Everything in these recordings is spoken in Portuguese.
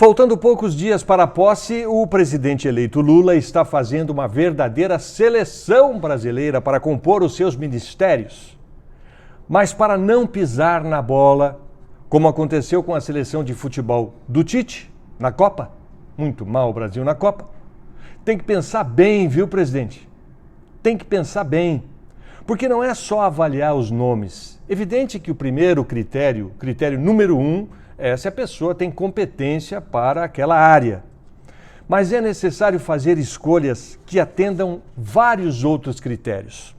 Faltando poucos dias para a posse, o presidente eleito Lula está fazendo uma verdadeira seleção brasileira para compor os seus ministérios. Mas para não pisar na bola, como aconteceu com a seleção de futebol do Tite na Copa, muito mal o Brasil na Copa, tem que pensar bem, viu, presidente? Tem que pensar bem, porque não é só avaliar os nomes. Evidente que o primeiro critério número 1, é se a pessoa tem competência para aquela área. Mas é necessário fazer escolhas que atendam vários outros critérios.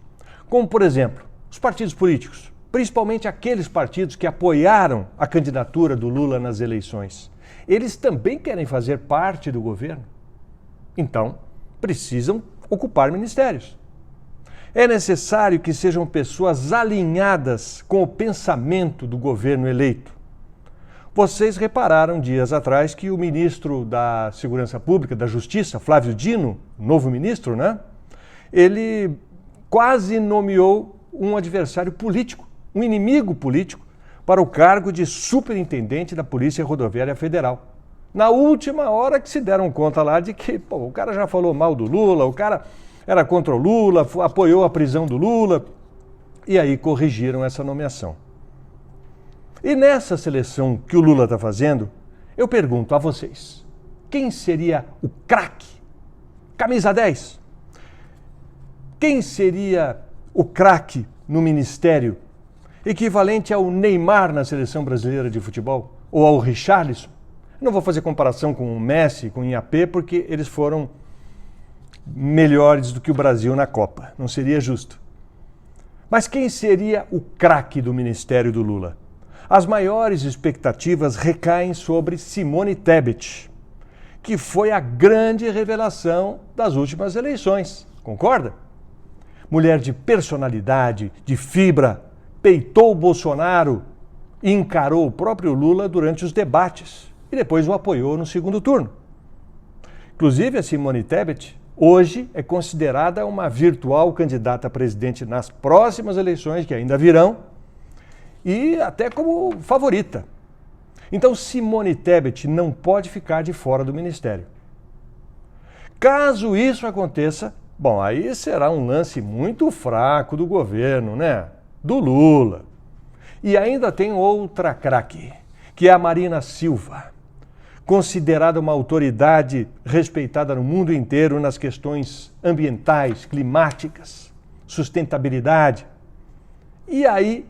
Como, por exemplo, os partidos políticos, principalmente aqueles partidos que apoiaram a candidatura do Lula nas eleições. Eles também querem fazer parte do governo. Então, precisam ocupar ministérios. É necessário que sejam pessoas alinhadas com o pensamento do governo eleito. Vocês repararam dias atrás que o ministro da Segurança Pública, da Justiça, Flávio Dino, novo ministro, né? Ele quase nomeou um adversário político, um inimigo político, para o cargo de superintendente da Polícia Rodoviária Federal. Na última hora que se deram conta lá de que o cara já falou mal do Lula, o cara era contra o Lula, apoiou a prisão do Lula, e aí corrigiram essa nomeação. E nessa seleção que o Lula está fazendo, eu pergunto a vocês, quem seria o craque? Camisa 10? Quem seria o craque no ministério? Equivalente ao Neymar na seleção brasileira de futebol? Ou ao Richarlison? Não vou fazer comparação com o Messi, com o Mbappé, porque eles foram melhores do que o Brasil na Copa. Não seria justo. Mas quem seria o craque do ministério do Lula? As maiores expectativas recaem sobre Simone Tebet, que foi a grande revelação das últimas eleições. Concorda? Mulher de personalidade, de fibra, peitou o Bolsonaro e encarou o próprio Lula durante os debates e depois o apoiou no segundo turno. Inclusive, a Simone Tebet hoje é considerada uma virtual candidata a presidente nas próximas eleições que ainda virão, e até como favorita. Então, Simone Tebet não pode ficar de fora do ministério. Caso isso aconteça, bom, aí será um lance muito fraco do governo, né? Do Lula. E ainda tem outra craque, que é a Marina Silva, considerada uma autoridade respeitada no mundo inteiro nas questões ambientais, climáticas, sustentabilidade. E aí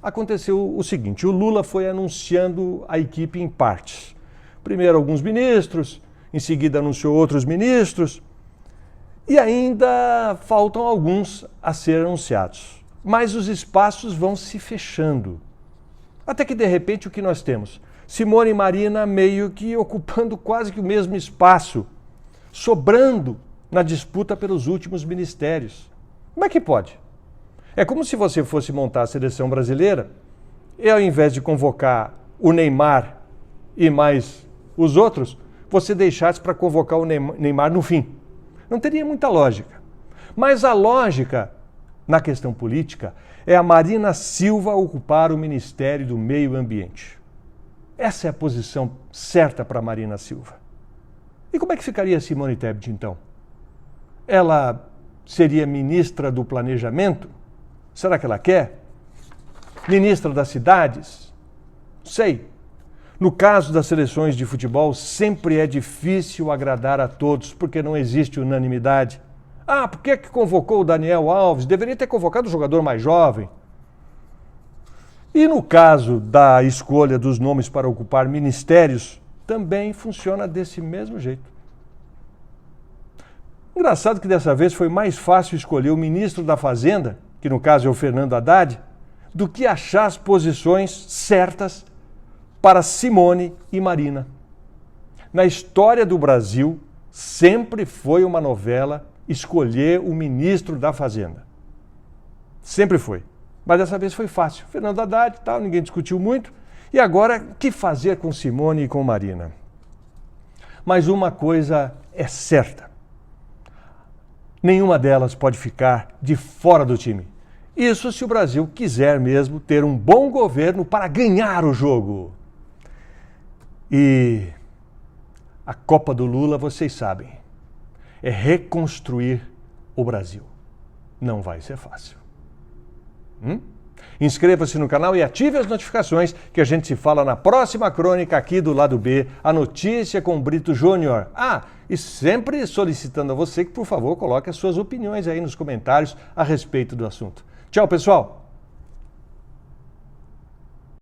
aconteceu o seguinte, o Lula foi anunciando a equipe em partes. Primeiro alguns ministros, em seguida anunciou outros ministros, e ainda faltam alguns a ser anunciados. Mas os espaços vão se fechando. Até que, de repente, o que nós temos? Simone e Marina meio que ocupando quase que o mesmo espaço, sobrando na disputa pelos últimos ministérios. Como é que pode? É como se você fosse montar a seleção brasileira e, ao invés de convocar o Neymar e mais os outros, você deixasse para convocar o Neymar no fim. Não teria muita lógica. Mas a lógica na questão política é a Marina Silva ocupar o Ministério do Meio Ambiente. Essa é a posição certa para a Marina Silva. E como é que ficaria a Simone Tebet, então? Ela seria ministra do Planejamento? Será que ela quer? Ministra das Cidades? Sei. No caso das seleções de futebol, sempre é difícil agradar a todos, porque não existe unanimidade. Ah, por que convocou o Daniel Alves? Deveria ter convocado o jogador mais jovem. E no caso da escolha dos nomes para ocupar ministérios, também funciona desse mesmo jeito. Engraçado que dessa vez foi mais fácil escolher o ministro da Fazenda, que no caso é o Fernando Haddad, do que achar as posições certas para Simone e Marina. Na história do Brasil, sempre foi uma novela escolher o ministro da Fazenda. Sempre foi. Mas dessa vez foi fácil. Fernando Haddad e tal, ninguém discutiu muito. E agora, o que fazer com Simone e com Marina? Mas uma coisa é certa. Nenhuma delas pode ficar de fora do time. Isso se o Brasil quiser mesmo ter um bom governo para ganhar o jogo. E A Copa do Lula, vocês sabem, é reconstruir o Brasil. Não vai ser fácil. Inscreva-se no canal e ative as notificações que a gente se fala na próxima crônica aqui do Lado B, a notícia com Brito Júnior. E sempre solicitando a você que, por favor, coloque as suas opiniões aí nos comentários a respeito do assunto. Tchau, pessoal!